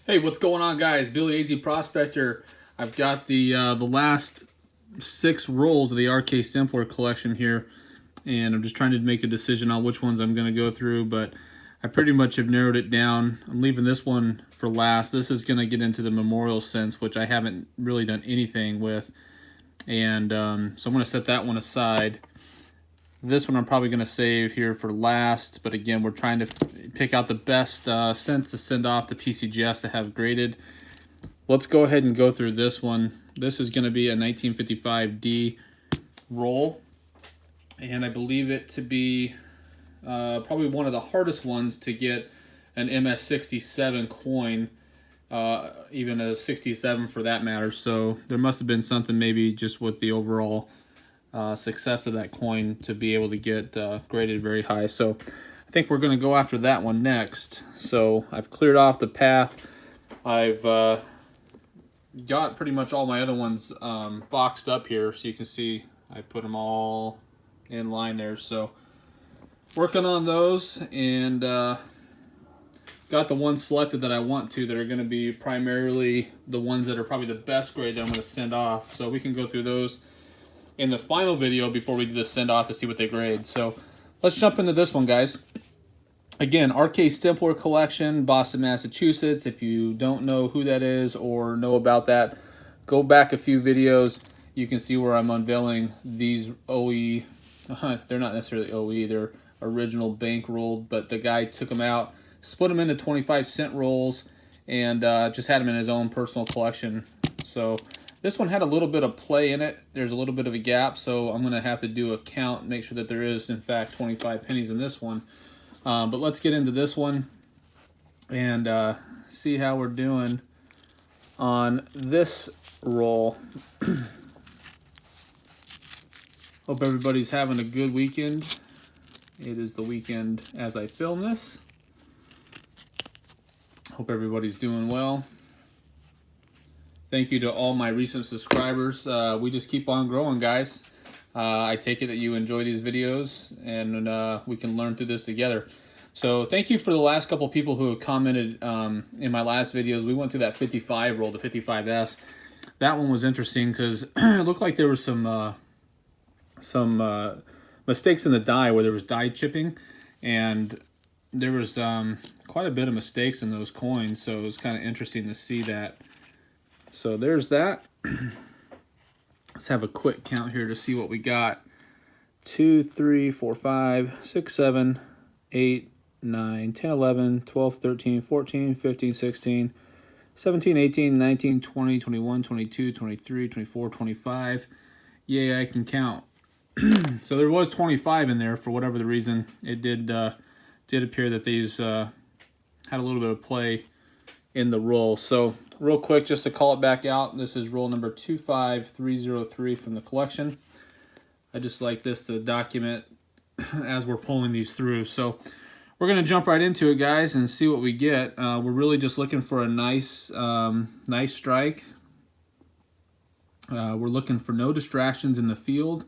Hey, what's going on, guys? Billyazprospector. I've got the last 6 rolls of the RK STIMPLER collection here, and I'm just trying to make a decision on which ones I'm going to go through, but I pretty much have narrowed it down. I'm leaving this one for last. This is going to get into the memorial sense, which I haven't really done anything with, and so I'm going to set that one aside. This one I'm probably going to save here for last, but again, we're trying to pick out the best scents to send off to PCGS to have graded. Let's go ahead and go through this one. This is going to be a 1955D roll, and I believe it to be probably one of the hardest ones to get an MS67 coin, even a 67 for that matter. So there must have been something maybe just with the overall success of that coin to be able to get graded very high. So I think we're going to go after that one next. So I've cleared off the path. I've got pretty much all my other ones boxed up here, so you can see I put them all in line there. So working on those, and got the ones selected that I want to, that are going to be primarily the ones that are probably the best grade that I'm going to send off. So we can go through those in the final video before we do the send off to see what they grade. So let's jump into this one, guys. Again, RK STIMPLER collection, Boston, Massachusetts. If you don't know who that is or know about that, go back a few videos. You can see where I'm unveiling these OE. They're not necessarily OE, they're original bank rolled, but the guy took them out, split them into 25-cent rolls, and just had them in his own personal collection. So this one had a little bit of play in it. There's a little bit of a gap, so I'm going to have to do a count, make sure that there is, in fact, 25 pennies in this one. But let's get into this one and see how we're doing on this roll. Hope everybody's having a good weekend. It is the weekend as I film this. Hope everybody's doing well. Thank you to all my recent subscribers. We just keep on growing, guys. I take it that you enjoy these videos, and we can learn through this together. So thank you for the last couple people who have commented in my last videos. We went through that 55 roll, the 55S. That one was interesting because it looked like there was some mistakes in the die where there was die chipping, and there was quite a bit of mistakes in those coins, so it was kind of interesting to see that. So there's that. Let's have a quick count here to see what we got. 2, 3, 4, 5, 6, 7, 8, 9, 10, 11, 12, 13, 14, 15, 16, 17, 18, 19, 20, 21, 22, 23, 24, 25. Yay, I can count. So there was 25 in there for whatever the reason. It did appear that these had a little bit of play in the roll. So real quick, just to call it back out, this is roll number 25303 from the collection. I just like this to document as we're pulling these through. So we're going to jump right into it, guys, and see what we get. We're really just looking for a nice strike. We're looking for no distractions in the field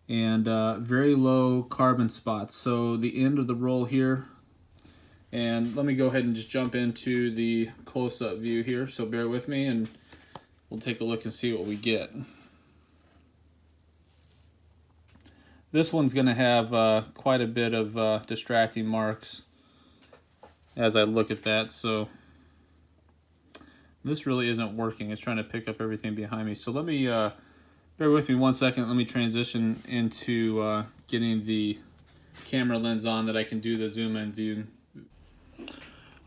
and very low carbon spots. So the end of the roll here. And let me go ahead and just jump into the close-up view here. So bear with me, and we'll take a look and see what we get. This one's going to have quite a bit of distracting marks as I look at that. So this really isn't working. It's trying to pick up everything behind me. So let me, bear with me 1 second. Let me transition into getting the camera lens on that I can do the zoom in view.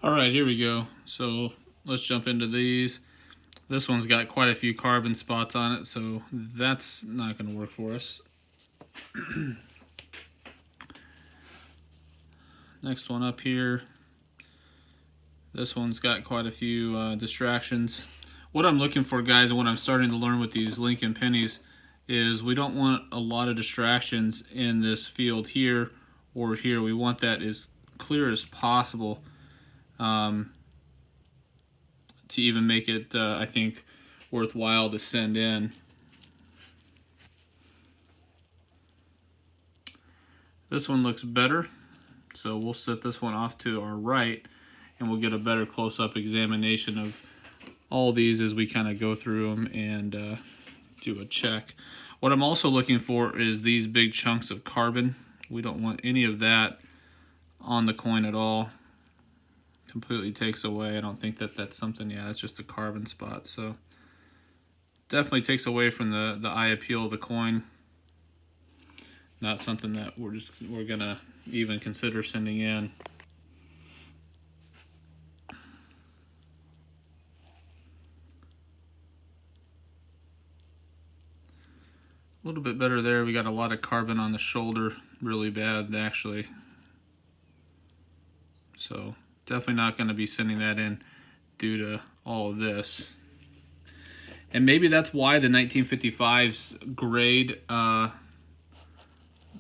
All right, here we go. So let's jump into these. This one's got quite a few carbon spots on it, so that's not going to work for us. Next one up here. This one's got quite a few distractions. What I'm looking for, guys, and what I'm starting to learn with these Lincoln pennies is we don't want a lot of distractions in this field here or here. We want that as clear as possible. To even make it, I think, worthwhile to send in. This one looks better, so we'll set this one off to our right. and we'll get a better close-up examination of all these as we kind of go through them and do a check. What I'm also looking for is these big chunks of carbon. We don't want any of that on the coin at all. Completely takes away. I don't think that that's something, yeah, it's just a carbon spot. So definitely takes away from the eye appeal of the coin. Not something that we're gonna even consider sending in. A little bit better there. We got a lot of carbon on the shoulder, really bad actually. So definitely not going to be sending that in due to all of this. And maybe that's why the 1955's grade,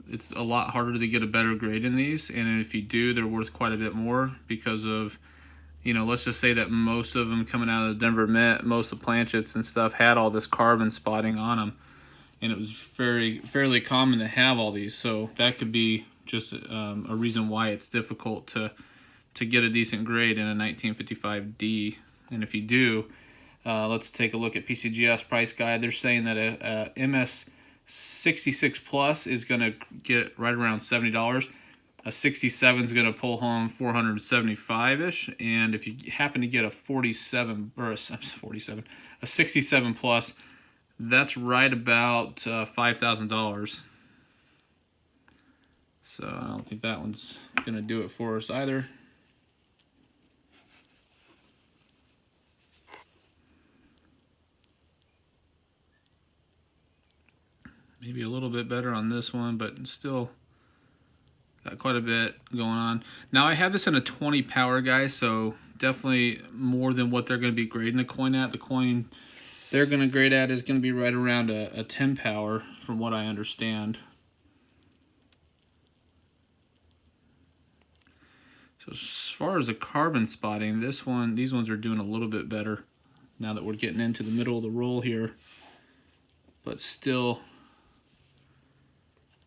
it's a lot harder to get a better grade in these. And if you do, they're worth quite a bit more because of, you know, let's just say that most of them coming out of the Denver Mint, most of the planchets and stuff had all this carbon spotting on them. And it was fairly common to have all these. So that could be just a reason why it's difficult to get a decent grade in a 1955D. And if you do, let's take a look at PCGS price guide. They're saying that a MS 66 Plus is going to get right around $70. A 67 is going to pull home 475-ish. And if you happen to get a 47 or a 67 Plus, that's right about $5,000. So I don't think that one's going to do it for us either. Maybe a little bit better on this one, but still got quite a bit going on. Now I have this in a 20 power, guys, so definitely more than what they're going to be grading the coin at. The coin they're going to grade at is going to be right around a 10 power from what I understand. So as far as the carbon spotting, these ones are doing a little bit better now that we're getting into the middle of the roll here. But still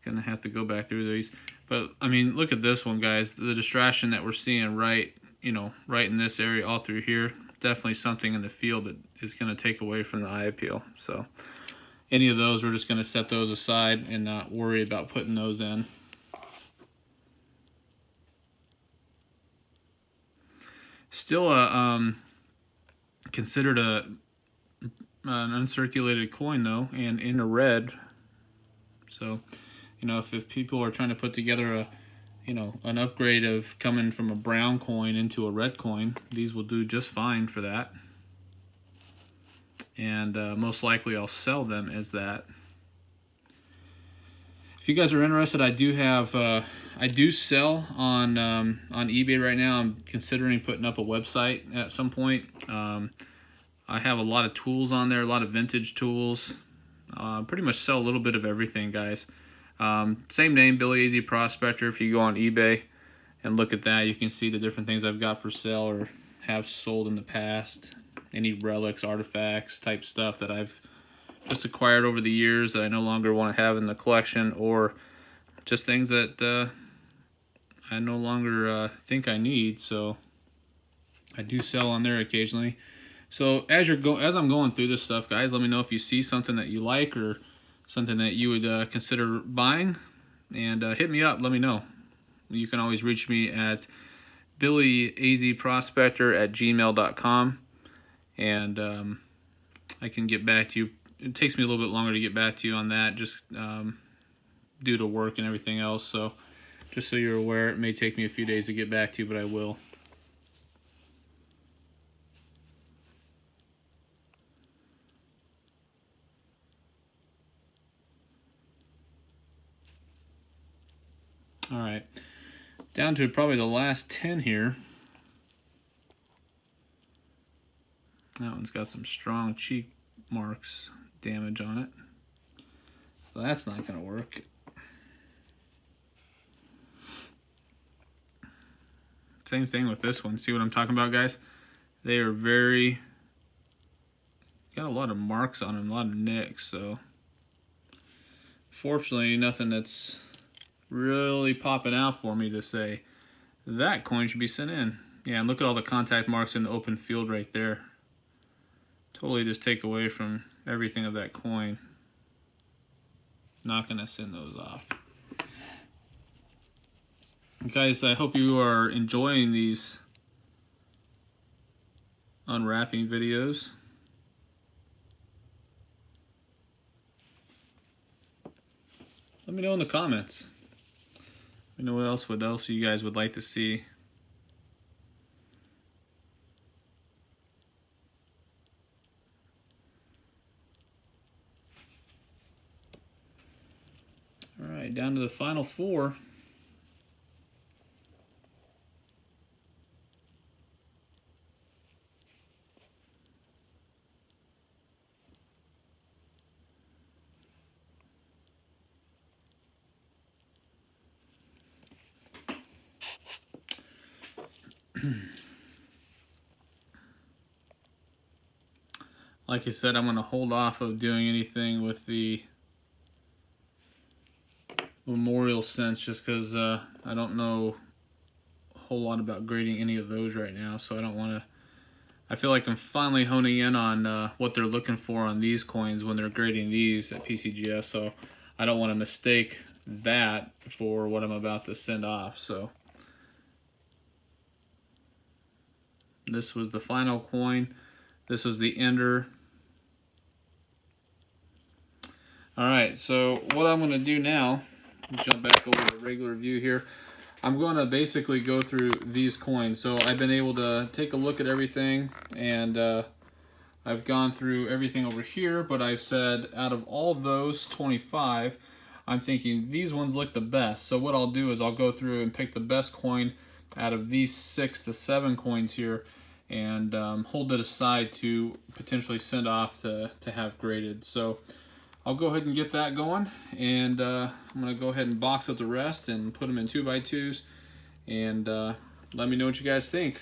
going to have to go back through these. But I mean, look at this one, guys. The distraction that we're seeing right in this area all through here. Definitely something in the field that is going to take away from the eye appeal. So any of those, we're just going to set those aside and not worry about putting those in. Still considered an uncirculated coin though, and in a red. So, you know, if people are trying to put together an upgrade of coming from a brown coin into a red coin, these will do just fine for that. And most likely I'll sell them as that. If you guys are interested, I do sell on eBay right now. I'm considering putting up a website at some point. I have a lot of tools on there, a lot of vintage tools. Pretty much sell a little bit of everything, guys. Same name, Billyazprospector. If you go on eBay and look at that, you can see the different things I've got for sale or have sold in the past. Any relics, artifacts, type stuff that I've just acquired over the years that I no longer want to have in the collection, or just things that I no longer think I need. So I do sell on there occasionally. So as I'm going through this stuff, guys, let me know if you see something that you like or something that you would consider buying, and hit me up. Let me know. You can always reach me at billyazprospector@gmail.com, and I can get back to you. It takes me a little bit longer to get back to you on that, just due to work and everything else. So just so you're aware, it may take me a few days to get back to you, but I will. All right, down to probably the last 10 here. That one's got some strong cheek marks damage on it, so that's not going to work. Same thing with this one. See what I'm talking about, guys? They are got a lot of marks on them, a lot of nicks. So fortunately, nothing that's really popping out for me to say that coin should be sent in. Yeah, and look at all the contact marks in the open field right there. Totally just take away from everything of that coin. Not gonna send those off. Guys, I hope you are enjoying these unwrapping videos. Let me know in the comments. Let me know what else you guys would like to see. All right, down to the final 4. Like I said, I'm going to hold off of doing anything with the memorial cents just because I don't know a whole lot about grading any of those right now, so I don't want to. I feel like I'm finally honing in on what they're looking for on these coins when they're grading these at PCGS, so I don't want to mistake that for what I'm about to send off. So this was the final coin. This was the ender. Alright, so what I'm going to do now, jump back over to regular view here. I'm going to basically go through these coins. So I've been able to take a look at everything, and I've gone through everything over here, but I've said out of all those 25, I'm thinking these ones look the best. So what I'll do is I'll go through and pick the best coin out of these 6 to 7 coins here, and hold it aside to potentially send off to have graded. So I'll go ahead and get that going, and I'm going to go ahead and box up the rest and put them in 2x2s, and let me know what you guys think.